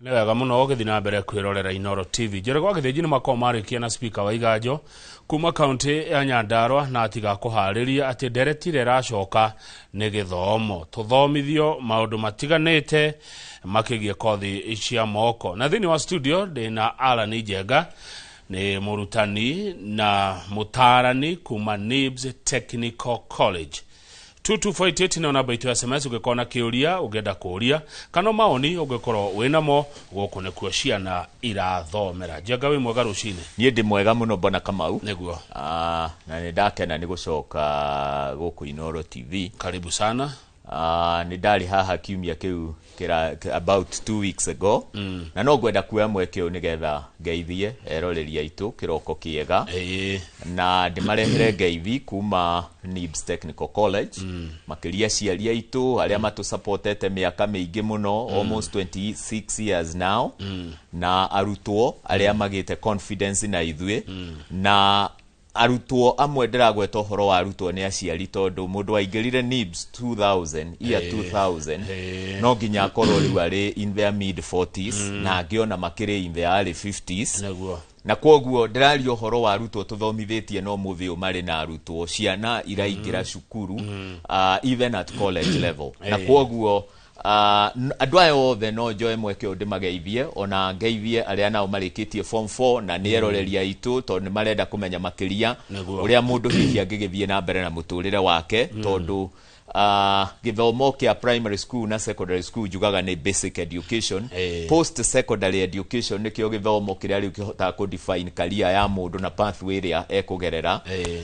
Nĩ wega mũno ũgĩthiĩ na mbere kwĩrorera Inooro TV. Njerego agĩthĩnji nĩ makoo marĩkia na speaker wa Iganjo kuma kaunti ya Nyandarua na atiga kũharĩria atĩ ndereti ĩrĩa ĩracoka nĩ gĩthomo. Tũthomithio maũndũ matiganĩte makĩgie kothi cia moko. Na thĩinĩ wa studio ndĩna Allan Njenga, nĩ mũrutani na mũtaarani kuma NIBS Technical College. 2248 na namba itu ya SMS ungĩkorwo na kĩũria ũngĩenda kũũria kana maoni ũngĩkorwo wĩnamo gũkũ nĩkuo ciana irathomera. Njenga wĩ mwega rũcinĩ? Niĩ ndĩ mwega mũno mbona Kamau. Nĩguo. Na nĩ ndakena nĩ gũcoka gũkũ Inooro TV. Karibu sana. Nĩ ndarĩ haha kiumia kĩu about 2 weeks ago. Na no ngwenda kuoya mweke ũyũ nĩgetha ngeithie eroreri aitũ kĩroko kĩega. Na ndĩmarehere ngeithi kuma NIBS Technical College. Makĩria ciari aitũ arĩa matũsupportete mĩaka mĩingĩ mũno, almost 26 years now. Na arutwo arĩa magĩte confidence na ithuĩ. Na arutwo amwe ndiragweta ũhoro wa arutwo nĩ aciari tondũ mũndũ waingĩrire NIBS 2000 no nginya akorwo rĩu arĩ in their mid 40s na angĩona makĩrĩ in their early 50s. Na kwoguo ndĩraria ũhoro wa arutwo tũthomithĩtie no mũthĩ marĩ na arutwo ciana iraingĩra cukuru even at college level. Na kwoguo andũ aya othe no njoe mweke ũndĩ mageithie ona ngeithie arĩa nao marĩkĩtie form 4 na nĩ eroreri aitũ tondũ nĩ marenda kũmenya makĩria ũrĩa mũndũ hihi angĩgĩthiĩ na mbere na mũtũrĩre wake tondũ gĩthomo kĩa primary school na secondary school jugaga nĩ basic education. Post secondary education nĩkĩo gĩthomo kĩrĩa rĩu kĩhotaga kũ-define career ya mũndũ na pathway ĩrĩa ekũgerera.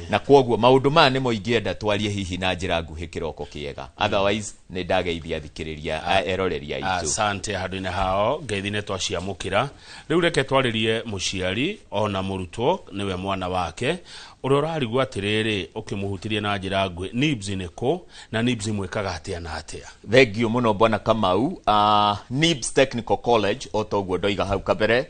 Na kwoguo maũndũ maya nĩmo ingĩenda twarie hihi na njĩra nguhĩ kĩroko kĩega. Otherwise nĩ ndageithia thikĩrĩria eroreri aitũ. Asante handũ-inĩ hao ngeithi nĩ twaciamũkĩra. Rĩu reke twarĩrie mũciari ona mũrutwo nĩwe mwana wake ũrĩa ũrarigwo atĩrĩrĩ ũkĩmũhutirie na njĩra nguhĩ NIBS nĩ kũ na NIBS mwĩkaga atĩa na atĩa? Thengio mũno bwana Kamau. NIBS Technical College otoguo ndoiga hau kabere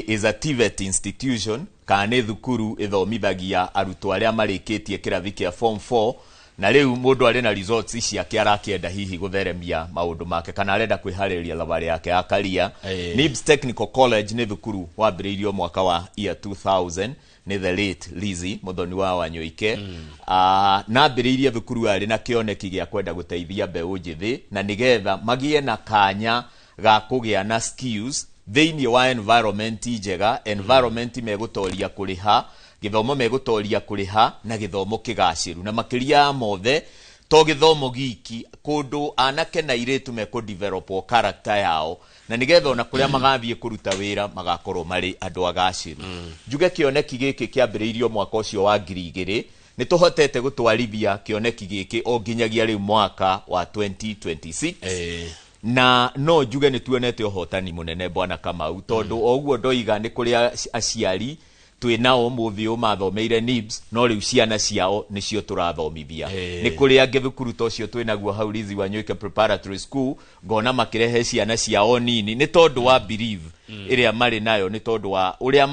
is a TVET institution kana nĩ thukuru ithomithagia arutwo arĩa marĩkĩtie kĩrathi kĩa form 4 na rĩu mũndũ arĩ na results ciake arakĩenda hihi gũtheremia maũndũ make kana arenda kwĩharĩrĩria thabarĩ yake ya career. NIBS Technical College nĩ thukuru wambĩrĩirio mwaka wa year 2000 nĩ the late Lizzy Muthoni wa Wanyoike. Na ambĩrĩirie thukuru arĩ na kĩoneki gĩa kwenda gũteithia mbeũ njĩthĩ na nĩgetha magĩe na kanya ga kũgĩa na skills thĩinĩ wa environment njega, environment megũtoria kũrĩha, gĩthomo megũtoria kũrĩha na gĩthomo kĩgacĩru na makĩria mothe to gĩthomo giki kũndũ anake na airĩtu mekũ-develop character yao na nĩgetha ona kũrĩa magathiĩ kũruta wĩra magakorwo marĩ andũ agacĩru. Njuge kĩoneki gĩkĩ kĩambĩrĩirio mwaka ũcio wa 2000 nĩ tũhotete gũtwarithia kĩoneki gĩkĩ o nginyagia rĩu mwaka wa 2026. Na no njuge nĩ tuonete ũhotani mũnene bwana Kamau tondũ o ũguo ndoiga nĩ kũrĩa aciari twĩnao mũthĩ mathomeire NIBS no rĩu ciana ciao nĩcio tũrathomithia. Nĩ kũrĩa angĩ thukuru tocio twĩnaguo hau Lizzy Wanyoike Preparatory School ngona makĩrehe ciana ciao nini nĩ tondũ wa believe ĩrĩa marĩ nayo nĩ tondũ wa ũrĩa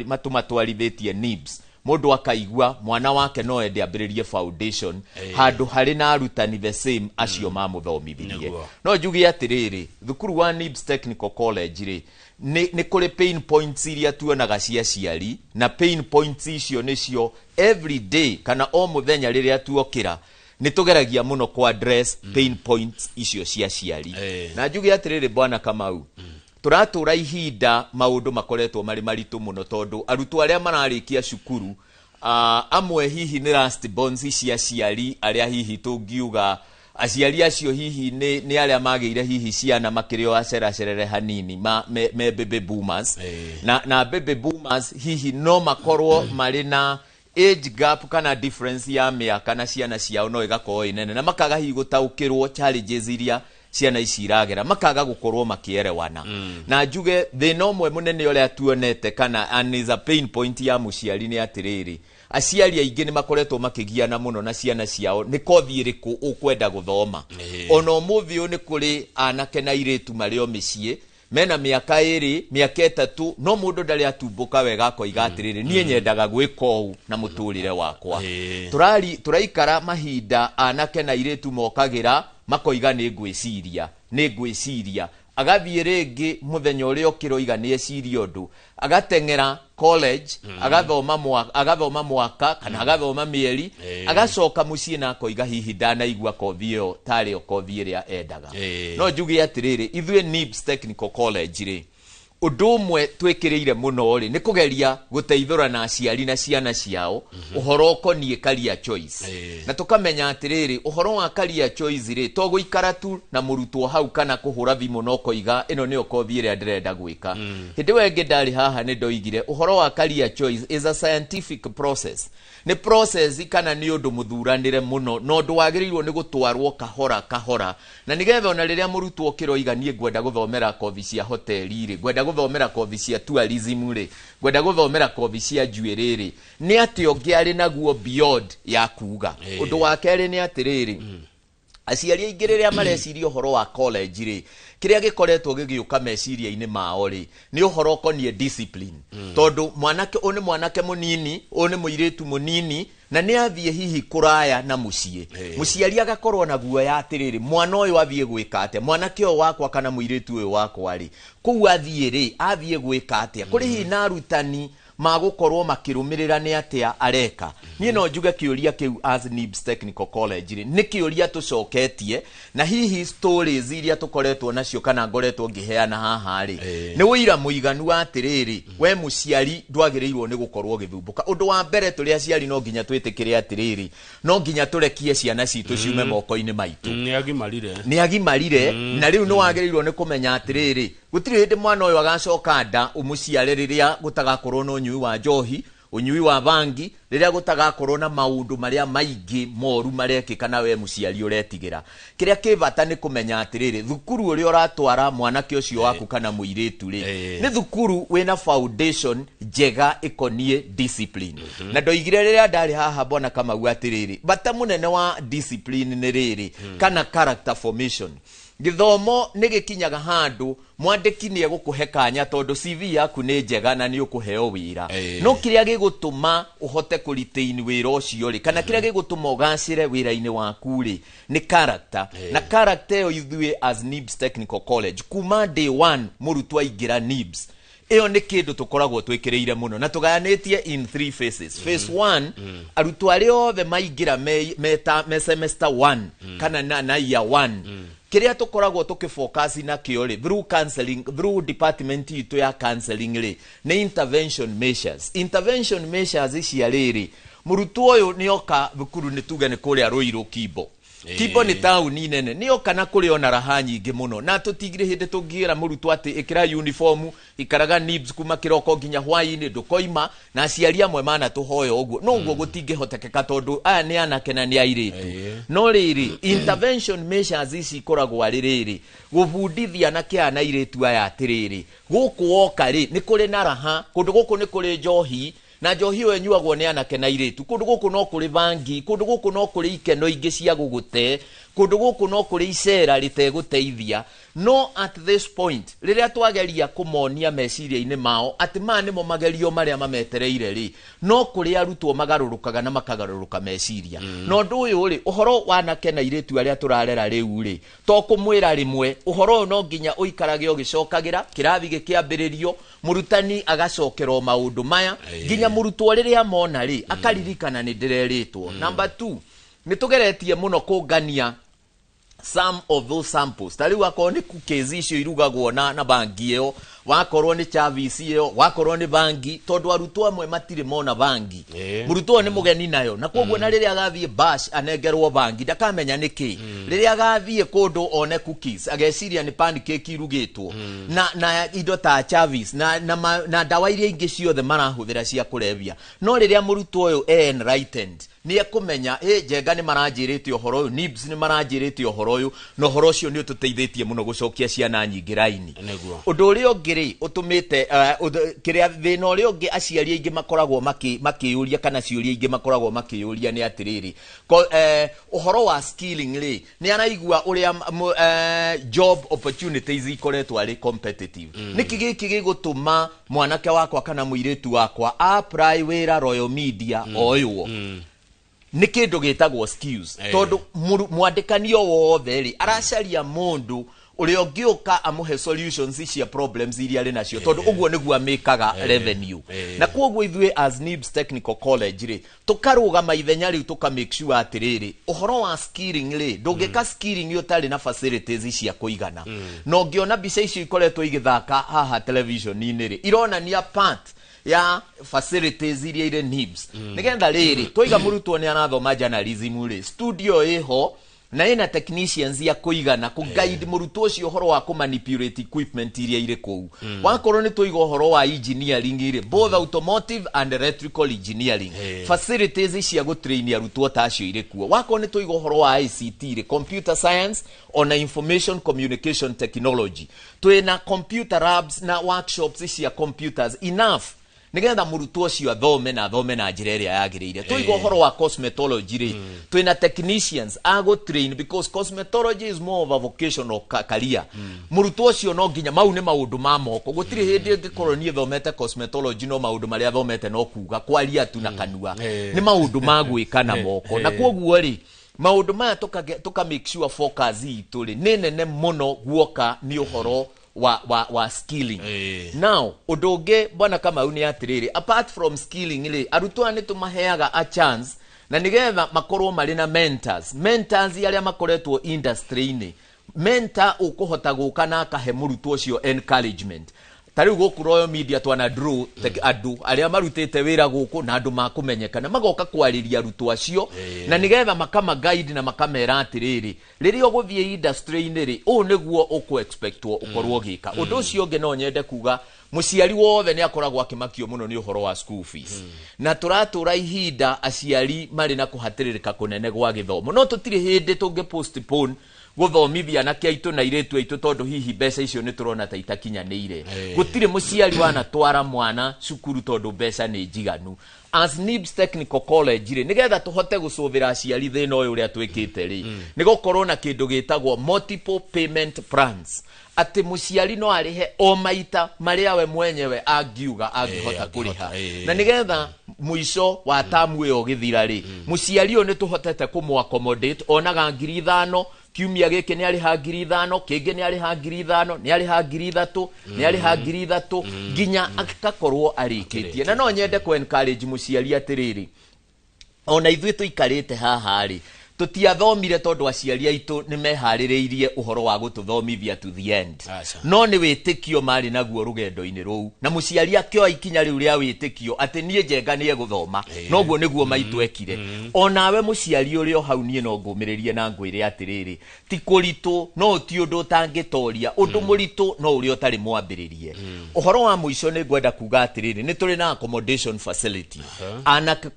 matũmatwarithĩtie NIBS. Mũndũ akaigua mwana wake no ende ambĩrĩrie foundation handũ harĩ na arutani the same acio mamũthomithirie. No njuge atĩrĩrĩ thukuru wa NIBS Technical College rĩ nĩ kũrĩ pain points iria tuonaga cia ciari na pain points icio nĩcio every day kana o mũthenya rĩrĩa tuokĩra nĩ tũgeragia mũno ku address pain points icio cia ciari. Na njuge atĩrĩrĩ bwana Kamau tũratũra ihinda maũndũ makoretwo marĩ maritũ mũno tondũ arutwo arĩa mararĩkia cukuru amwe hihi nĩ last bonds cia ciari arĩa hihi tũngiuga aciari acio hihi nĩ arĩa magĩire hihi ciana makĩrĩ o aceracerere hanini me baby boomers. Na baby boomers hihi no makorwo marĩ na age gap kana difference ya mĩaka na ciana ciao no ĩgakorwo ĩnene na makaga hihi gũtaũkĩrwo challenges iria ciana ici iragera makaga gũkorwo makĩerewana. Na njuge thĩna ũmwe mũnene ũrĩa tuonete kana and is a pain point ya mũciari nĩ atĩrĩrĩ aciari aingĩ nĩ makoretwo makĩgiana mũno na ciana ciao nĩ kothi ĩrĩkũ ũkwenda gũthoma. Ona ũmũthĩ ũyũ nĩ kũrĩ anake na airĩtu marĩ o mĩciĩ mena mĩaka 2 mĩaka 3 no mũndũ ndarĩ atumbũka wega akoiga atĩrĩrĩ niĩ nyendaga gwĩka ũũ na mũtũrĩre wakwa. Tũraikara mahinda anake na airĩtu mokagĩra makoiga nĩ ngwĩciria agathie rĩngĩ mũthenya ũrĩa ũkĩroiga nĩ eciria ũndũ agateng'era college agathoma mwaka kana agathoma mĩeri agacoka mũciĩ na akoiga hihi ndanaigua kothi ĩyo tarĩ o kothi ĩrĩa endaga no njuge atĩrĩrĩ ithuĩ NIBS Technical College rĩ ũndũ ũmwe twĩkĩrĩire mũno rĩ nĩ kũgeria gũteithũrana aciari na ciana ciao ũhoro ũkoniĩ career choice na tũkamenya atĩrĩrĩ ũhoro wa career choice rĩ to gũikara tu na mũrutwo hau kana kũhũra thimũ no koiga ĩno nĩyo kothi ĩrĩa ndĩrenda gwĩka hĩndĩ ĩyo ĩngĩ ndarĩ haha nĩ ndoigire ũhoro wa career choice is a scientific process nĩ process kana nĩ ũndũ mũthuranĩre mũno no ũndũ wagĩrĩirwo nĩ gũtwarwo kahora na nĩgetha ona rĩrĩa mũrutwo kĩroiga niĩ ngwenda gũthomera kothi cia hoteli rĩ ngwenda gũthomera kothi cia tourism rĩ ngwenda gũthomera kothi cia njuĩrĩ rĩ nĩ atĩ ũngĩ arĩ naguo beyond ya kuga ũndũ wa kerĩ nĩ atĩrĩrĩ aciari aingĩ rĩrĩa mareciria ũhoro wa college rĩ kĩrĩa gĩkoretwo gĩgĩũka meciria-inĩ mao rĩ nĩ ũhoro ũkoniĩ discipline tondũ mwanake ũyũ nĩ mwanake mũnini ũyũ nĩ mũirĩtu mũnini na nĩ athiĩ hihi kũraya na mũciĩ mũciari agakorwo na guoya atĩrĩrĩ mwana ũyũ athiĩ gwĩka atĩa mwanake ũyũ wakwa kana mũirĩtu ũyũ wakwa rĩ kũu athiĩ gwĩka atĩa kũrĩ hihi na arutani magũkorwo makĩrũmĩrĩra nĩ atĩa areka niĩ no njuge kĩũria kĩu as NIBS Technical College rĩ nĩ kĩũria tũcoketie na hihi stories iria tũkoretwo nacio kana ngoretwo ngĩheana haha rĩ nĩ ũira mũiganu wa atĩrĩrĩ we mũciari ndwagĩrĩirwo nĩ gũkorwo gĩthumbũka ũndũ wa mbere tũrĩ aciari no nginya twĩtĩkĩre atĩrĩrĩ no nginya tũrekie ciana citũ ciume moko-inĩ maitũ nĩ agimarire na rĩu nĩ wagĩrĩirwo nĩ kũmenya atĩrĩrĩ gũtirĩ hĩndĩ mwana ũyũ agacoka nda ũmũciare rĩrĩa gũtagakorwo na ũnyui wa njohi ũnyui wa bangi rĩrĩa gũtagakorwo na maũndũ marĩa maingĩ moru marekĩka na we mũciari ũretigĩra kĩrĩa kĩbata nĩ kũmenya atĩrĩrĩ thukuru ũrĩa ũratwara mwanake ũcio waku kana mũirĩtu rĩ nĩ thukuru wĩna foundation njega ĩkoniĩ discipline na ndoigire rĩrĩa ndarĩ haha mbona Kamau atĩrĩrĩ bata mũnene wa discipline nĩ rĩrĩ kana character formation gĩthomo nĩ gĩkinyaga handũ mwandĩki nĩ egũkũhe kanya tondũ CV yaku nĩ njega na nĩ ũkũheo wĩra no kĩrĩa gĩgũtũma ũhote kũretain wĩra ũcio rĩ kana kĩrĩa gĩgũtũma ũgacĩre wĩra-inĩ waku rĩ nĩ character na character ĩyo ithuĩ as NIBS Technical College kuma day one mũrutwo aingĩra NIBS ĩyo nĩ kĩndũ tũkoragwo twĩkĩrĩire mũno na tũgayanĩtie in 3 phases phase 1 arutwo arĩa othe maingĩra me semester 1 kana na year 1 kĩrĩa tũkoragwo tũkĩfocus na kĩo rĩ through counseling through department itũ ya counseling rĩ nĩ intervention measures icia rĩrĩ mũrutwo ũyũ nĩ oka thukuru nĩ tuge nĩ kũrĩa Rũirũ Kimbo nĩ taũni nene nĩ oka na kũrĩ ona raha nyingĩ mũno na tũtigire hĩndĩ tũngĩra mũrutwo atĩ ĩkĩra uniform ikaraga NIBS kuma kĩroko nginya hwaĩ-inĩ ndũkoima na aciari amwe manatũhoya ũguo no ũguo gũtingĩhotekeka tondũ aya nĩ anake na nĩ airĩtu no rĩrĩ intervention measures ici ikoragwo arĩ rĩrĩ gũbundithia anake aya na airĩtu aya atĩrĩrĩ gũkũ woka rĩ nĩ kũrĩ na raha kũndũ gũkũ nĩ kũrĩ njohi na njohi ĩyo ĩnyuagwo nĩ anake na airĩtu kũndũ gũkũ no kũrĩ bangi kũndũ gũkũ no kũrĩ ikeno ingĩ cia gũgũte kũndũ gũkũ no kũrĩ icera rĩtegũteithia no at this point rĩrĩa twageria kũmonia meciria-inĩ mao atĩ maya nĩmo magerio marĩa mametereire rĩ no kũrĩ arutwo magarũrũkaga na makagarũrũka meciria no ũndũ ũyũ rĩ ũhoro wa anake na airĩtu arĩa tũrarera rĩu rĩ to kũmwĩra rĩmwe ũhoro ũyũ no nginya ũikarage ũgĩcokagĩra kĩrathi gĩkĩambĩrĩrio mũrutani agacokerwo maũndũ maya nginya mũrutwo rĩrĩa mona rĩ akaririkana nĩ ndĩrerĩtwo number 2 nĩ tũgeretie mũno kũngania some of those samples tari wakorwo nĩ cookies icio irugagwo na bangi ĩyo wakorwo nĩ chavis ĩyo wakorwo nĩ bangi tondũ arutwo amwe matirĩ mona bangi mũrutwo nĩ mũgeni nayo na koguo na rĩrĩa agathiĩ bash anengerwo bangi ndakamenya nĩkĩ rĩrĩa agathiĩ kũndũ one cookies ageciria nĩ pancake irugĩtwo na indo ta chavis na ndawa iria ingĩ ciothe marahũthĩra cia kũrebia no rĩrĩa mũrutwo ũyũ enlightened nĩ ekũmenya Njenga nĩ maranjĩrĩte ũhoro ũyũ NIBS nĩ maranjĩrĩte ũhoro ũyũ na ũhoro ũcio nĩ ũtũteithĩtie mũno gũcokia ciana nyingĩ raini ũndũ ũrĩa ũngĩ rĩ ũtũmĩte kĩrĩa thĩna ũrĩa ũngĩ aciari aingĩ makoragwo makĩyũria kana ciũria ingĩ makoragwo makĩyũria nĩ atĩrĩrĩ ũhoro wa skilling rĩ nĩ araigua ũrĩa job opportunities ikoretwo arĩ competitive nĩkĩ gĩkĩ gĩgũtũma mwanake wakwa kana mũirĩtu wakwa apply wĩra Royal Media oywo nĩ kĩndũ gĩtagwo skills tondũ mwandĩkanio wothe rĩ aracaria mũndũ ũrĩa ũngĩũka amuhe solutions cia problems iria arĩ nacio tondũ ũguo nĩguo amĩkaga revenue na kwoguo ithuĩ as NIBS Technical College rĩ tũkarũgama ithenya rĩu tũka make sure atĩrĩrĩ ũhoro wa skilling rĩ ndũngĩka skilling ũtarĩ na facilities cia kũigana na ũngĩona mbica icio ikoretwo igĩthaka haha television-inĩ rĩ ironania part ya facilities iria irĩ NIBS nĩgetha rĩrĩ twiga mũrutwo nĩ anathoma journalism rĩ studio ĩho na ina technicians ya kuigana ku guide mũrutwo ũcio ũhoro wa manipulate equipment iria irĩ kũu wakorwo nĩ tũiga ũhoro wa engineering irĩ both automotive and electrical engineering facilities cia gũtrain arutwo ta acio irĩ kuo wakorwo nĩ tũiga ũhoro wa ICT irĩ computer science on information communication technology twĩna computer labs na workshops cia computers enough nigetha mũrutwo ũcio athome na njĩra ĩrĩa yagĩrĩire tũiga ũhoro wa cosmetology rĩ twĩna technicians ago train because cosmetology is more of a vocational career mũrutwo ũcio no nginya mau nĩ maũndũ ma moko gũtirĩ hĩndĩ ĩngĩkorwo niĩ thomete cosmetology no maũndũ marĩa thomete no kuga kwaria tu na kanua nĩ maũndũ ma gwĩka na moko na kwoguo rĩ maũndũ maya tũka make sure focus itũ rĩ nĩ nene mũno guoka nĩ ũhoro wa skilling now ũndũ ũngĩ bwana Kamau nĩ atĩrĩrĩ apart from skilling rĩ arutwo nĩ tũmaheaga a chance na nĩgetha makorwo marĩ na mentors arĩa makoretwo industry-inĩ mentor ũkũhota gũka na akahe mũrutwo ũcio encouragement tari gũkũ Royal Media twana draw andũ arĩa marutĩte wĩra gũkũ na andũ makũmenyekana magoka kwarĩria arutwo acio na nĩgetha makama guide na makamera atĩrĩrĩ rĩrĩa ũgũthiĩ industry-inĩ rĩ ũũ nĩguo ũkũ expectwo ũkorwo gĩka ũndũ ũcio ũngĩ no nyende kuga mũciari wothe nĩ akoragwo akĩmakio mũno nĩ ũhoro wa school fees na tũratũra ihinda aciari marĩ na kũhatĩrĩrĩka kũnene gwa gĩthomo no tũtirĩ hĩndĩ tũngĩ postpone gũthomithia na kĩaitũ na iretu aitũ tondũ hihi mbeca icio nĩ tũrona ta itakinyanĩire gũtirĩ mũciari wanatwara mwana cukuru tondũ mbeca nĩ njiganu as NIBS Technical College rĩ nĩgetha tũhote gũcũthĩra aciari thĩna ũyũ ũrĩa twĩkĩte rĩ nĩ gũkorwo na kĩndũ gĩtagwo multiple payment plans ati mũciari no arĩhe o maita marĩa we mwenyewe angiuga angĩhota kũrĩha na nĩgetha mũico wa tamu ĩyo gĩthira rĩ mũciari ũyũ nĩ tũhotete kũmũ-accommodate onaga 5,000 kiumia gĩkĩ nĩ arĩha 5,000 kĩngĩ nĩ arĩha 5,000 nĩ arĩha 3,000 nĩ arĩha 3,000 nginya akakorwo arĩkĩtie na no nyende encourage mũciari atĩrĩrĩ ona ithuĩ tũikarĩte haha rĩ tũtiathomire tondũ aciari aitũ nĩ meharĩrĩirie ũhoro wa gũtũthomithia to the end no nĩ wĩtĩkio marĩ naguo rũgendo-inĩ rũu na mũciari akĩoya ikinya rĩu rĩa wĩtĩkio atĩ niĩ Njenga nĩ egũthoma noguo nĩguo maitũ ekire onawe mũciari ũrĩa hau niĩ no ngũmĩrĩrie na ngwĩre atĩrĩrĩ ti kũritũ no ti ũndũ ũtangĩtoria ũndũ mũritũ no ũrĩa ũtarĩ mwambĩrĩrie ũhoro wa mũico nĩ ngwenda kuga atĩrĩrĩ nĩ tũrĩ na accommodation facility anake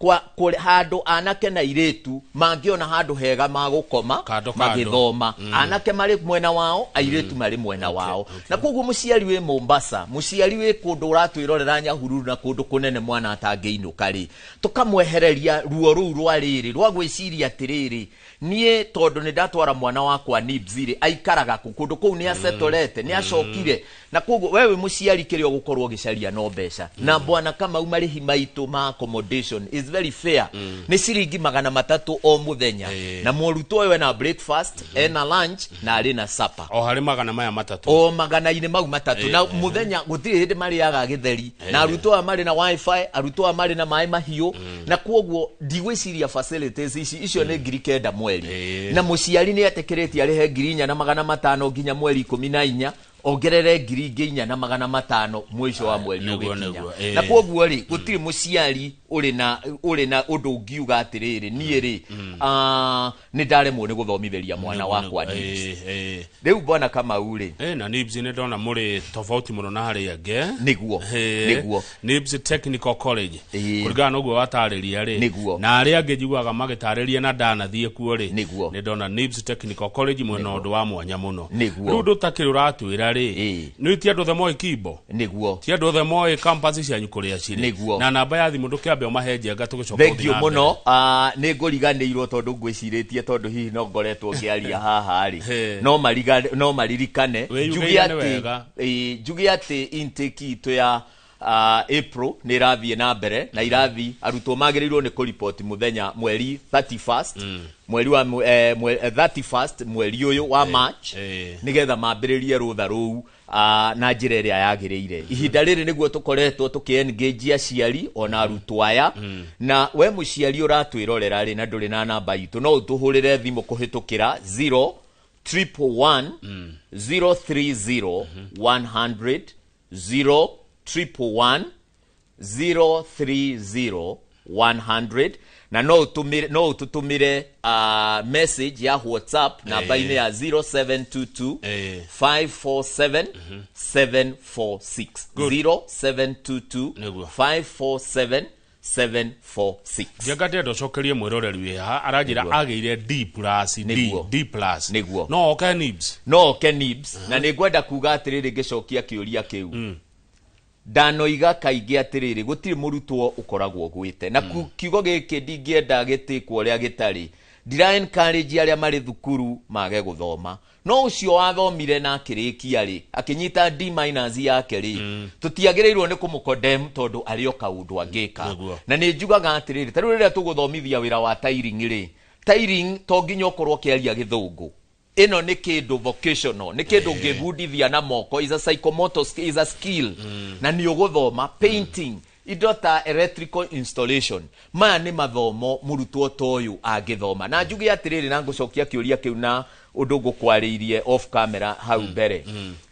handũ anake na iretu mangĩona handũ hega magũkoma magĩthoma anake marĩ mwena wao airetu marĩ mwena wao na kwoguo mũciari wĩ Mombasa mũciari wĩ kũndũ ũratwĩrorera Nyahururu na kũndũ kũnene mwana atangĩinũka rĩ tũkamwehereria ruo rũu rwa rĩrĩ rwa gwĩciria atĩrĩrĩ niĩ tondũ nĩ ndatwara mwana wakwa NIBS rĩ aikaraga kũndũ kũu nĩ asetolete nĩ acokire na kwoguo wewe mũciari kĩrĩa ũgũkorwo gĩcaria no mbeca na bwana Kamau marĩhi maitũ ma accommodation is very fair nĩ ciringi 300 o mũthenya na mũrutwo we na breakfast ena lunch na arĩ na supper o harĩ 300 o 300 mau matatũ na mũthenya gũtirĩ hĩndĩ marĩaga gĩtheri na arutwo marĩ na wifi arutwo marĩ na maĩ mahiũ na kwoguo ndigwĩciria facilities icio nĩ 9,000 mweri na mũciari nĩ etĩkĩrĩtie arĩhe 4,500 nginya mweri 14 ongerere 4,500 mwisho wa mweri ũgĩkinya na kwoguo rĩ gũtirĩ mũciari ũrĩ na ũndũ ũngiuga atĩrĩrĩ niĩ rĩ nĩ ndaremwo nĩ gũthomithĩria mwana wakwa NIBS rĩu bwana Kamau rĩ na NIBS nĩ ndona mũrĩ tofauti mũno na harĩa angĩ nĩguo NIBS Technical College kũringana na ũguo watarĩria rĩ na arĩa angĩ njiguaga magĩtarĩria na ndanathiĩ kuo rĩ nĩ ndona NIBS Technical College mwena ũndũ wa mwanya mũno rĩu ndũtakĩrĩ ũratwĩra rĩ nĩ ti andũ othe moĩ kimbo ti andũ othe moĩ campus cianyu kũrĩa cirĩ na namba ya thimũ ndũkĩambe ũmahe Njenga tũgĩcoka thengio mũno nĩ ngũriganĩirwo tondũ ngwĩcirĩtie tondũ hihi no ngoretwo ngĩaria haha rĩ no maririkane njuge atĩ intake itũ April nä irathie na mbere na irathi arutwo magĩrĩirwo nĩ kũripoti mũthenya mweri 31 mweri wa 31 mweri ũyũ wa March nĩgetha mambĩrĩrie rũtha rũu na njĩra ĩrĩa yagĩrĩire. Ihinda rĩrĩ nĩguo tũkoretwo tũkĩ-engage aciari ona arutwo aya na we mũciari ũratwĩrorera rĩ na ndũrĩ na namba itũ no ũtũhũrĩre thimũ kũhĩtũkĩra 011 030 100 011 030 100 na no ututumire message ya WhatsApp namba-inĩ ya 0722 547 746 0722 547 746. Jagate ndocokerie mwiroreri wiha aranjira agĩire D+ no oke NIBS na nĩngwenda kuga atĩrĩrĩ ngĩcokia kĩũria kĩu ndanoiga kaingĩ atĩrĩrĩ gũtirĩ mũrutwo ũkoragwo gwĩte na kiugo gĩkĩ ndingĩenda gĩtĩkwo ũrĩa gĩtarĩ ndira encourage arĩa marĩ thukuru mage gũthoma no ũcio wathomire na akĩrĩkia rĩ akĩnyita D- yake rĩ tũtiagĩrĩirwo nĩ kũmũcondemn tondũ arĩ o kaũndũ angĩka na nĩ njugaga atĩrĩrĩ tarĩ rĩrĩa tũgũthomithia wĩra wa tiling rĩ tiling to nginya ũkorwo kĩaria gĩthũngũ ino nĩ kĩndũ vocational nĩ kĩndũ ngĩbundithia na moko is a psychomotor is a skill na nĩ ũgũthoma painting indo ta electrical installation maya nĩ mathomo mũrutwo toyũ angĩthoma na njuge atĩrĩrĩ na ngũcokia kĩũria kĩu na ũndũ ngũkwarĩirie off camera hau mbere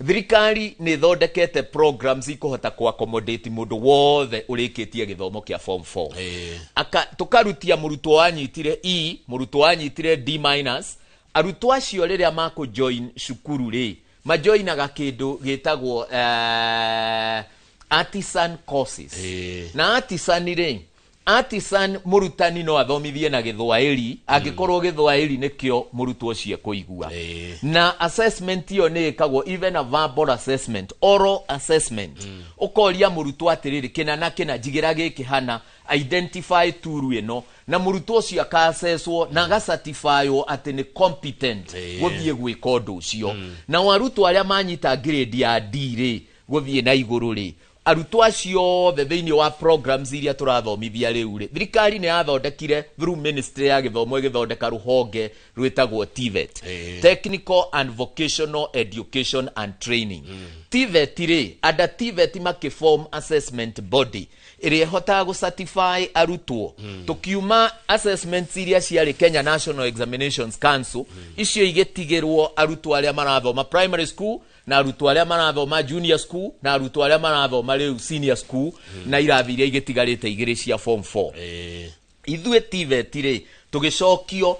thirikari nĩ thondekete programs ikũhota ku-accommodate mũndũ wothe ũrĩkĩtie gĩthomo kĩa form 4 tũkarutia mũrutwo wanyitire E mũrutwo wanyitire D-, arutwo acio rĩrĩa makũjoin cukuru rĩ majoinaga kĩndũ gĩtagwo artisan courses na artisan mũrutani no athomithie na Gĩthwaĩri angĩkorwo Gĩthwaĩri nĩkĩo mũrutwo ũcio kũigua na assessment iyo nĩ ĩkagwo even a verbal assessment oral assessment ũkoria mũrutwo atĩrĩrĩ kĩna njigĩra gĩkĩ hana identify turu ĩno na mũrutwo ũcio akassesswo na agacertifywo atĩ nĩ competent gũthiĩ gwĩka ũndũ ũcio na arutwo arĩa manyita grade ya D rĩ gũthiĩ na igũrũ rĩ arutwo acio thĩinĩ wa programs iria tũrathomithia rĩu rĩ thirikari nĩ yathondekire through ministry ya gĩthomo ĩgĩthondeka rũhonge rwĩtagwo TVET Technical and Vocational Education and Training TVET rĩ under TVET makĩform assessment body ĩrĩa ĩhotaga gũcertify arutwo tũkiuma assessments iria ciarĩ Kenya National Examinations Council icio igĩtigĩrwo arutwo arĩa marathoma primary school na arutwo arĩa marathoma junior school na arutwo arĩa marathoma rĩu senior school na irathi iria igĩtigarĩte igĩrĩ cia form 4 ithuĩ TVET rĩ tũgĩcokio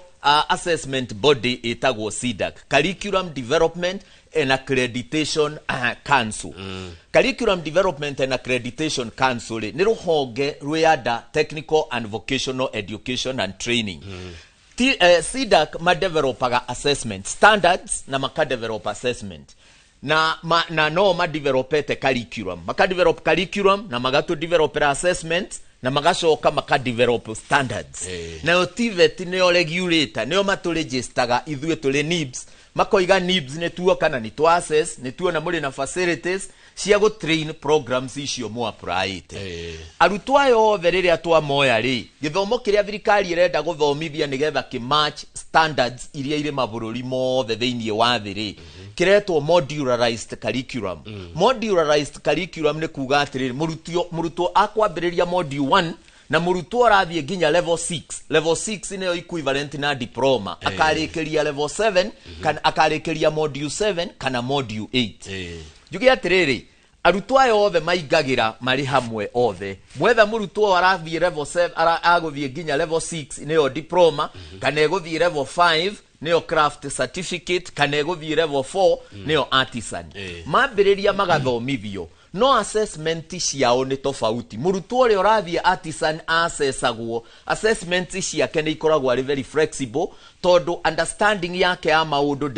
assessment body ĩtagwo CDAC Curriculum Development and Accreditation Council Curriculum Development and Accreditation Council nĩ rũhonge rwĩanda Technical and Vocational Education and Training CDAC madevelopaga assessment standards na makadevelop assessment na no madevelopete curriculum makadevelop curriculum na magatudevelopera assessment na magacoka makadevelop standards na TVET nĩyo regulator nĩyo matũregistaga ithuĩ tũrĩ NIBS makoiga NIBS nĩ tuo kana nĩ tu access nĩ tuo na mũrĩ na facilities cia gũtrain programs icio mũ applyĩte arutwo ayo othe rĩrĩa twamoya rĩ gĩthomo kĩrĩa thirikari ĩrenda gũthomithia nĩgetha kĩmatch standards iria irĩ mabũrũri mothe thĩinĩ wa thĩ rĩ kĩretwo modularized curriculum modularized curriculum nĩ kuga atĩrĩrĩ mũrutwo akwambĩrĩria module 1 na mũrutwo arathiĩ nginya level 6 level 6 nĩyo equivalent na diploma akarĩkĩria level 7 kana akarĩkĩria module 7 kana module 8 njuge atĩrĩrĩ arutwo ayo othe maingagĩra marĩ hamwe othe mwetha mũrutwo arathiĩ level 7 agũthiĩ nginya level 6 nĩyo diploma kana egũthiĩ level 5 nĩyo craft certificate kana egũthiĩ level 4 nĩyo artisan mambĩrĩria magathomithio no assessment ciao nĩ tofauti mũrutwo ũrĩa ũrathiĩ artisan assessagwo assessment ciake nĩ ikoragwo arĩ very flexible tondũ understanding yake ya maũndũ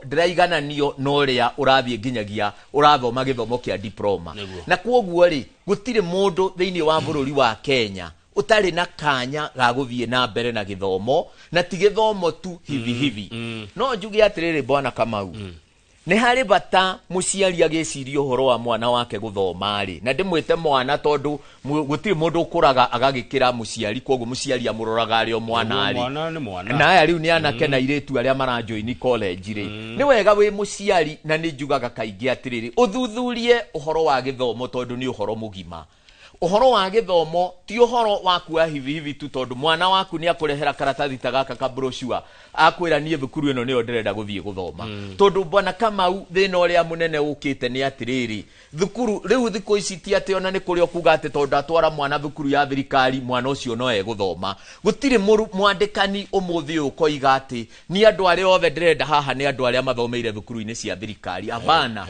ndĩraigananio no ũrĩa ũrathiĩ nginyagia ũrathoma gĩthomo kĩa diploma na kwoguo rĩ gũtirĩ mũndũ thĩinĩ wa bũrũri wa Kenya ũtarĩ na kanya ga gũthiĩ na mbere na gĩthomo na ti gĩthomo tu hivi no njuge atĩrĩrĩ bwana Kamau nĩ harĩ bata mũciari agĩciria ũhoro wa mwana wake gũthoma rĩ, na ndĩmwĩte mwana tondũ gũtirĩ mũndũ ũkũraga agagĩkĩra mũciari, koguo mũciari amũroraga arĩ o mwana rĩ, na aya rĩu nĩ anake na airĩtu arĩa marajoini college rĩ, nĩ wega wĩ mũciari, na nĩ njugaga kaingĩ atĩrĩrĩ, ũthuthurie ũhoro wa gĩthomo tondũ nĩ ũhoro mũgima. Ũhoro wa gĩthomo ti ũhoro wa kuoya hivi hivi tu tondũ mwana waku nĩ akũrehera karatathi ta gaka ka brochure akwĩra niĩ thukuru ĩno nĩyo ndĩrenda gũthiĩ gũthoma. Tondũ bwana Kamau thĩna ũrĩa mũnene ũkĩte nĩ atĩrĩrĩ, thukuru rĩu thikũ ici ti atĩ ona nĩ kũrĩa kuga atĩ tondũ atwara mwana thukuru ya thirikari mwana ũcio no egũthoma. Gũtirĩ mwandĩkani ũmũthĩ ũyũ koiga atĩ nĩ andũ arĩa othe ndĩrenda haha nĩ andũ arĩa mathomeire thukuru-inĩ cia thirikari. Abana,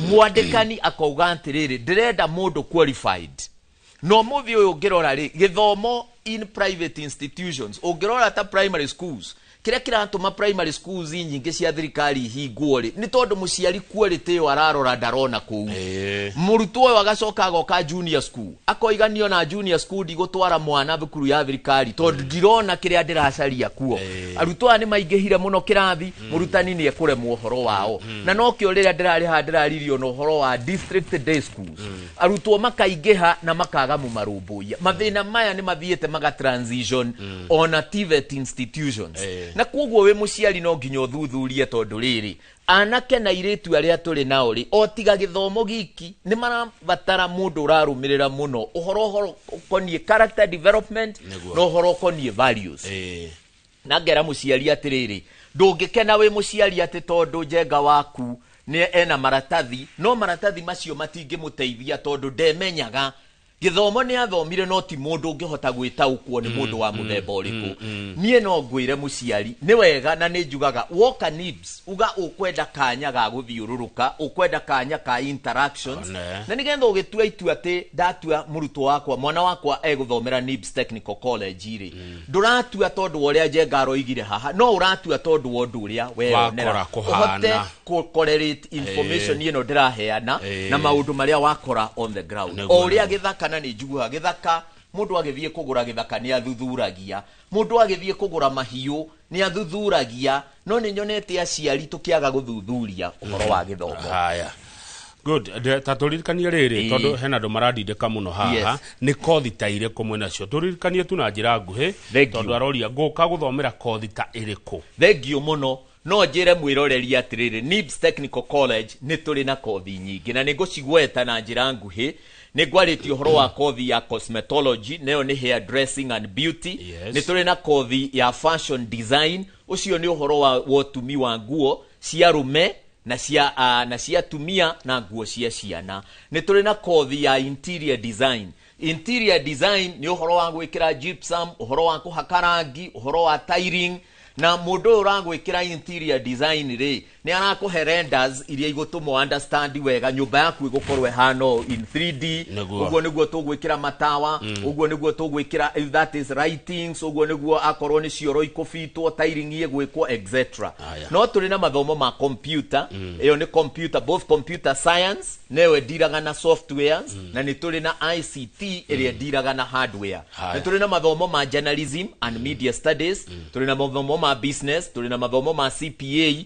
mwandĩkani akauga atĩrĩrĩ, ndĩrenda mũndũ qualified. No mũthĩ ũyũ ũngĩrora rĩ, gĩthomo in private institutions, ũngĩrora ta primary schools, kĩrĩa kĩratũma primary schools nyingĩ cia thirikari hingwo rĩ, nĩ tondũ mũciari quality yo ararora ndarona kũu. Mũrutwo ũyũ agacoka agoka junior school, akoiganio na junior school ndigũtwara mwana thukuru ya thirikari tondũ ndirona kĩrĩa ndĩracaria kuo. Arutwo aya nĩ maingĩhire mũno kĩrathi, mũrutani nĩ ekũremwo ũhoro wao. Na no kĩo rĩrĩa ndĩraririo na ũhoro wa district day schools, arutwo makaingĩha na makaga mũmarũmbũiya. Mathĩna maya nĩ mathiĩte maga transition on TVET institutions. Na koguo we mũciari no nginya ũthuthurie tondũ rĩrĩ, anake na airĩtu arĩa tũrĩ nao rĩ, o tiga gĩthomo gĩki nĩ marabatara mũndũ ũrarũmĩrĩra mũno ũhoro ũkoniĩ character development na ũhoro ũkoniĩ values. Na ngera mũciari atĩrĩrĩ, ndũngĩkena we mũciari atĩ tondũ Njenga waku nĩ ena maratathi, no maratathi macio matingĩmũteithia tondũ ndemenyaga gĩthomo nĩ athomire no ti mũndũ ũngĩhota gwĩtaũkwo nĩ mũndũ wa mũthemba ũrĩkũ. Niĩ no ngwĩre mũciari nĩ wega, na nĩ njugaga woka NIBS uga ũkwenda kanya ga gũthiũrũrũka, ũkwenda kanya ka interactions, na nĩgetha ũgĩtua itua atĩ ndatua mũrutwo wakwa mwana wakwa egũthomera NIBS Technical College rĩ, ndũratua tondũ ũrĩa Njenga aroigire haha, no ũratua tondũ wa ũndũ ũrĩa weyonera ũhote correlate information ĩno ndĩraheana na maũndũ marĩa wakora on the ground. O ũrĩa gĩthaka na nĩ njugaga gĩthaka, mũndũ agĩthiĩ kũgũra gĩthaka nĩ athuthuragia, mũndũ agĩthiĩ kũgũra mahiũ nĩ athuthuragia, no nĩ nyonete aciari tũkĩaga gũthuthuria ũhoro wa gĩthomo. Haya, good. Ta tũririkanie rĩrĩ tondũ hena andũ marandindĩka mũno haha, nĩ kothi ta irĩkũ mwena cio? Tũririkanie tu na njĩra nguhĩ tondũ aroria ngũka gũthomera kothi ta irĩkũ. Thengio mũno. No njĩre mwĩroreri atĩrĩrĩ, NIBS Technical College nĩ tũrĩ na kothi nyingĩ na nĩ ngũcigweta na njĩra nguhĩ. Nĩ ngwarĩtie ũhoro wa kothi ya cosmetology, nayo nĩ hair dressing and beauty. Nĩ tũrĩ na kothi ya fashion design, ũcio nĩ ũhoro wa ũtumi wa nguo cia rume na cia tumia na nguo cia ciana. Nĩ tũrĩ na kothi ya interior design. Interior design nĩ ũhoro wa gwĩkĩra gypsum, ũhoro wa kũhaka rangi, ũhoro wa tiling, na mũndũ ũyũ ũragwĩkĩra interior design rĩ, nĩ arakũhe renders iria igũtũma understand wega nyũmba yaku ĩgũkorwo ĩhana in 3D. Ũguo nĩguo tũgwĩkĩra matawa, ũguo nĩguo tũgwĩkĩra that is writings, ũguo nĩguo akorwo nĩ cioro ikũbitwo, tiling ĩgwĩkwo etc. No tũrĩ na mathomo ma computer, ĩyo nĩ computer, both computer science nayo ĩndiraga na softwares, na nĩ tũrĩ na ICT ĩrĩa ĩndiraga na hardware. Nĩ tũrĩ na mathomo ma journalism and media studies, tũrĩ na mathomo ma business, tũrĩ na mathomo ma CPA,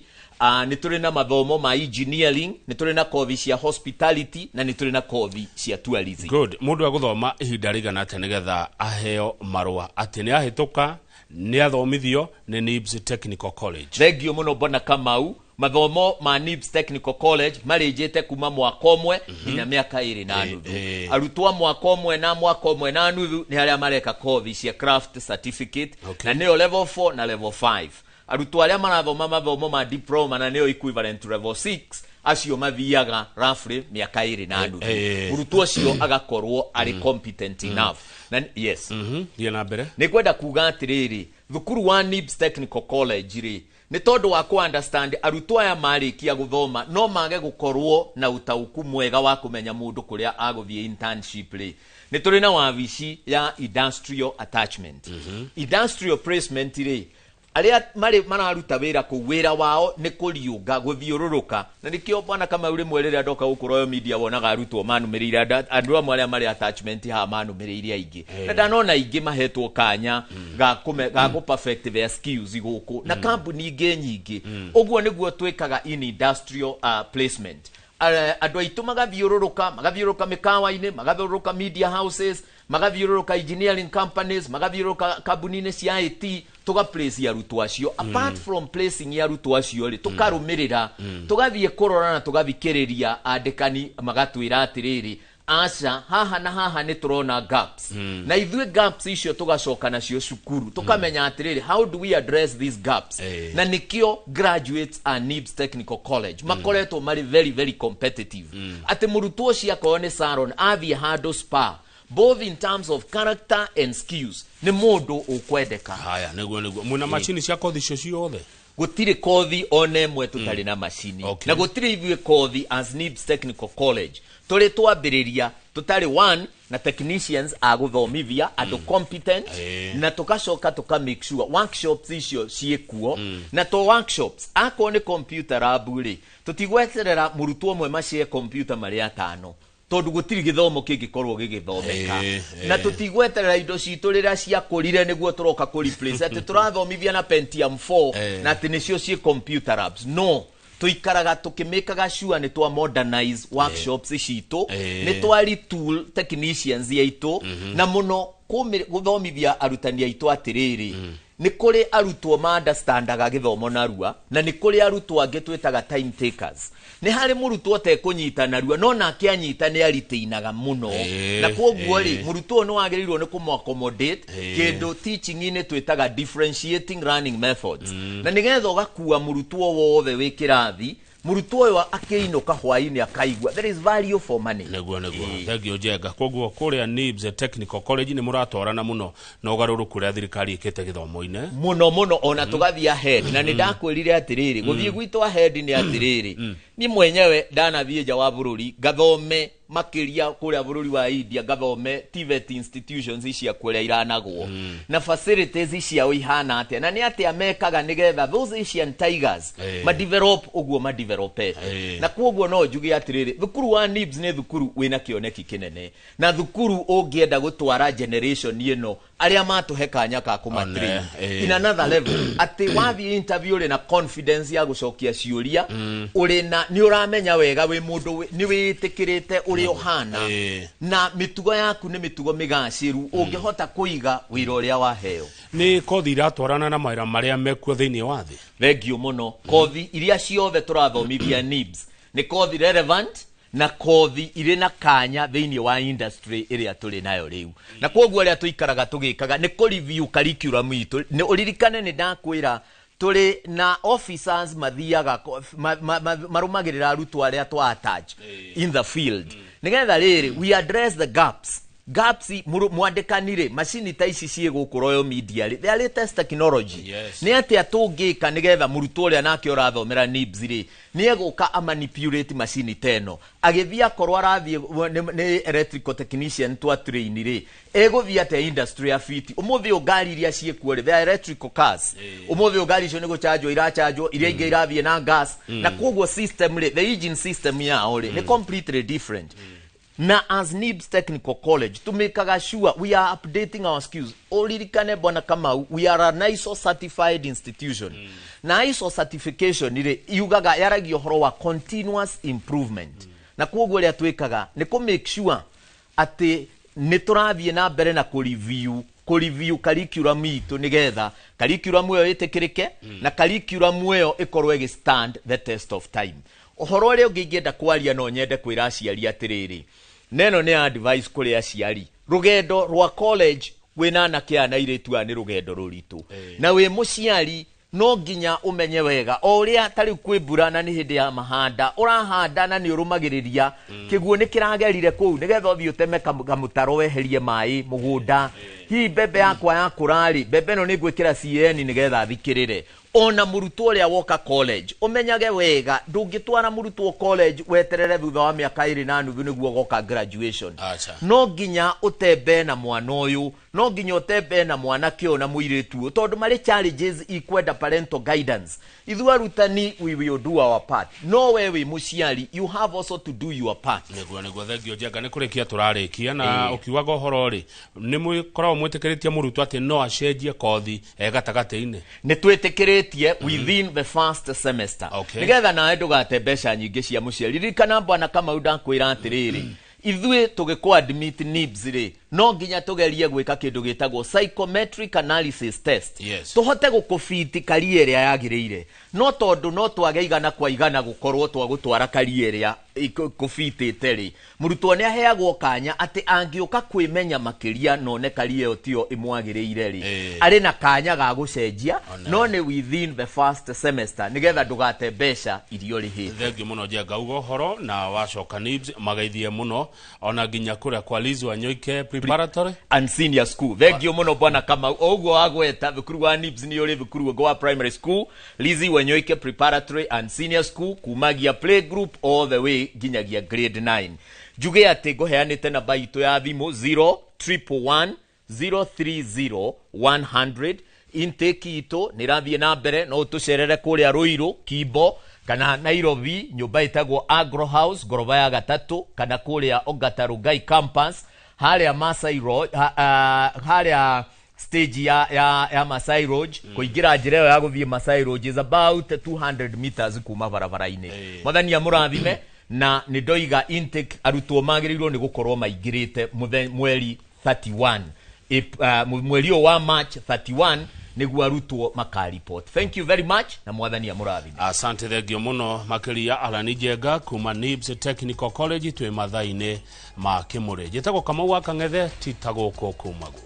nĩ tũrĩ na mathomo ma engineering, nĩ tũrĩ na kothi cia hospitality, na nĩ tũrĩ na kothi cia tourism. Good. Mũndũ agũthoma ihinda rĩigana atĩa nĩgetha aheo marũa atĩ nĩ ahĩtũka nĩ athomithio nĩ NIBS Technical College? Thengio mũno Bwana Kamau. Mathomo ma NIBS Technical College marĩnjĩte kuma mwaka ũmwe nginya mĩaka 2 na nuthu. Arutwo mwaka ũmwe na nuthu nĩ arĩa mareka kothi cia craft certificate, na nĩyo level 4 na level 5. Arutwo arĩa marathoma mathomo ma diploma na nĩyo equivalent to level 6, acio mathiaga roughly mĩaka 2 na nuthu. Mũrutwo ũcio agakorwo arĩ competent enough. Na yes. Thiĩ na mbere. Nĩ kwenda kuga atĩrĩrĩ, thukuru wa NIBS Technical College rĩ, nĩ tondũ wa ku understand arutwo aya marĩkia gũthoma no mage gũkorwo na ũtaũku mwega wa kũmenya mũndũ kũrĩa agũthiĩ internship rĩ, nĩ tũrĩ na wabici ya industrial attachment. Industrial placement rĩ, aria mararuta wira ku wira wao ni kuriunga guthiururuka na nikio bwana kama uri mwerere ndoka guku Royal Media wonaga arutwo manumirire andu amwe aria mari attachment ha manumirire aingi na ndanona ingi mahetwo kanya ga go perfect their skills guku na company ingi nyingi uguo niguo twikaga in industrial placement andu aitu magathiururuka mikawa-ini magathiururuka media houses magathiururuka engineering companies magathiururuka kambuni-ini cia IT tuga place arutwo acio apart from placing arutwo acio ri tukarumirira tugathie kurora na tugathikiriria andikani magatwira atiriri aca haha na haha ni turona gaps na ithwe gaps icio tugacoka nacio cukuru tukamenya atiriri how do we address these gaps na nikio graduates and NIBS Technical College makoretwo mari very very competitive ati murutwo cia kone Saron athie hando spa both in terms of character and skills ni mundu ukwendeka haya niguo muna machine cia kothi cio ciothe gutire kothi one mwe tutari na machine na gutire ithwe kothi as NIBS Technical College tuli twambiriria tutari one na technicians aguthomithia andu competent na tukacoka tuka make sure workshops icio ciekuo na to workshops ako ni computer lab ri tutigweterera murutwo mwe macie computer mari atano tondu gutiri githomo kingikorwo gigithomeka na tutigweterera indo citu rira cia kurire niguo turoka ku replace ati turathomithia na Pentium 4 na ati nicio cie computer labs no tuikaraga tukimekaga sure ni twa modernize workshops citu ni twari tool technicians yaitu na muno guthomithia arutani aitu atiriri ni kuri arutwo ma understandaga githomo narua na ni kuri arutwo ange twetaga time takers ni hari murutwo te kunyita narua no na akianyita ni ariteinaga muno na koguo ri murutwo no agerirwo ni kumu accommodate kindu teaching ini twetaga differentiating learning methods na nigetha ugakuwa murutwo wothe wikirathi murutwo yo akiinuka hwaini akaigwa there is value for money neguo thank you Njenga koguo kuria NIBS Technical College ni muratwarana muno na ugaruruku ria thirikari ikite githomo-ine muno ona tugathia ahead na nindakwirire atiriri guthie gwitu ahead ni atiriri ni mwenyewe ndanathie nja wa bururi gathome makiria kuria bururi wa India gathome TVET institutions icia kuria iranagwo na facilities cia ihana atia na ni atia mekaga nigetha those Asian tigers ma develop uguo ma develop na koguo no njuge atiriri thukuru wa NIBS ni thukuru wina kioneki kinene na thukuru ungienda gutwara generation ino aria matuhe kanya ka kumatrain in another level ati wathi interview ri na confidence ya gucokia ciuria uri na ni uramenya wega wi mundu ni witikirite uri ohana na mitugo yaku ni mitugo migaciru ungihota kuiga wira uria waheo ni kothi iratwarana na mawira maria mekuo thiini wa thi thengio muno kothi iria ciothe turathomithia NIBS ni kothi relevant na kothi iri na kanya thiini wa industry iria tuli nayo riu na koguo aria tuikaraga tugikaga ni ku review curriculum itu ni uririkane ni ndakwira tuli na officers mathiaga marumagirira arutwo aria twa attach in the field nigetha riri we address the gaps mwandikanire machine ta ici cie guku Royal Media ri the latest technology ni ati atungika nigetha murutwo uria nake urathomera NIBS ri ni eguka a manipulate machine teno agithia korwa arathie ni electrical technician twa train ri eguthia ate industry afiti umuthi ugari iria ciekuo ri the electrical cars umuthi ugari icio ni gucharge iracharge iria inge irathie na gas na koguo system ri the engine system yao ri ni completely different na as NIBS Technical College to make sure we are updating our skills olirikane bwana kama we are an ISO certified institution na ISO certification ile yugaga yaragio horo wa continuous improvement na koguo ria twikaga ni ku make sure ati ni turathie na mbere na ku review curriculum itu nigetha curriculum yo itikirike na curriculum yo ikorwe gi stand the test of time uhoro uri ungienda kwaria no nyende kwira aciari atiriri neno ni advice kuri aciari rugendo rwa college wina na kiana iretua ni rugendo ruritu na we muciari no nginya umenye wega oria tari kwibura na ni hindi ya mahanda urahanda na ni urumagiriria kiguo ni kiragerire kuu nigetha uthi uteme kamutaro weherie mai mugunda hi bebe yakwa ya kurari bebe no nigwikira CN nigetha thikirire ona murutwo uria woka college umenyage wega ndungitwara murutwo college weterere thutha wa miaka 2 na nuthu niguo goka graduation. No nginya utembe na mwana uyu, no nginya utembe na mwana kio na muiritu tondu mari challenges ikwenda parental guidance. Ithu arutani we will do our part. No wewe muciari you have also to do your part. Niguo thengio Njenga ni kurikia turarikia na ukiwaga uhoro ri ni mukorwo mwitikiritie murutwo ati no acenjie kothi gatagati-ini. Ni twitikirie within the first semester. Nigetha nawe ndugate mbeca nyingi cia muciari. Ririkana bwana kama ndakwira atiriri ithuĩ tũgĩkũ admit NIBS rĩ no nginya tũgerie gwĩka kĩndũ gĩtagwo psychometric analysis test. Tũhote gũkũbiti career ĩrĩa yagĩrĩire. No tondũ no twage igana kwa igana gũkorwo twagũtwara career ĩrĩa ikũbitĩte rĩ mũrutwo nĩ aheagwo kanya atĩ angĩũka kwĩmenya makĩria none career ĩyo tio ĩmwagĩrĩire rĩ arĩ na kanya ga gũcenjia no nĩ within the first semester nigetha ndũgate mbeca irio rĩhĩte. Thengio mũno Njenga uga ũhoro na wacoka NIBS mageithie mũno ona nginya kũrĩa kwa Liz Wanyoike preparatory and senior school. Thengio mũno bwana kama ũguo wagweta thukuru wa NIBS nĩ ũrĩ thukuru wa primary school Liz Wanyoike preparatory and senior school kumagia play group all the way ginyagia grade 9. Juge ati ngoheanite namba itu ya thimu 011030100. Intake itu nirathie na mbere no tucerere kuria Ruiru Kimbo kana Nairobi nyumba itagwo Agro House goroba ya gatatu kana kuria Ongata Rongai campus haria Masai Road haria stage ya Masai Road kuingira njira ya guthie Masai Road is about 200 meters kuma barabara-ini. Mwathani amurathime na nidoiga intake arutwo magirirwo ni gukorwo maingirite mweri 31 mweri wa March 31 niguo arutwo makaripot. Thank you very much na mwathani amurathime. Asante thengio muno makiria Allan Njenga kuma NIBS Technical College twi mathaini ma Kimure. Jitagwo Kamau wa Kang'ethe titagwo kumagu.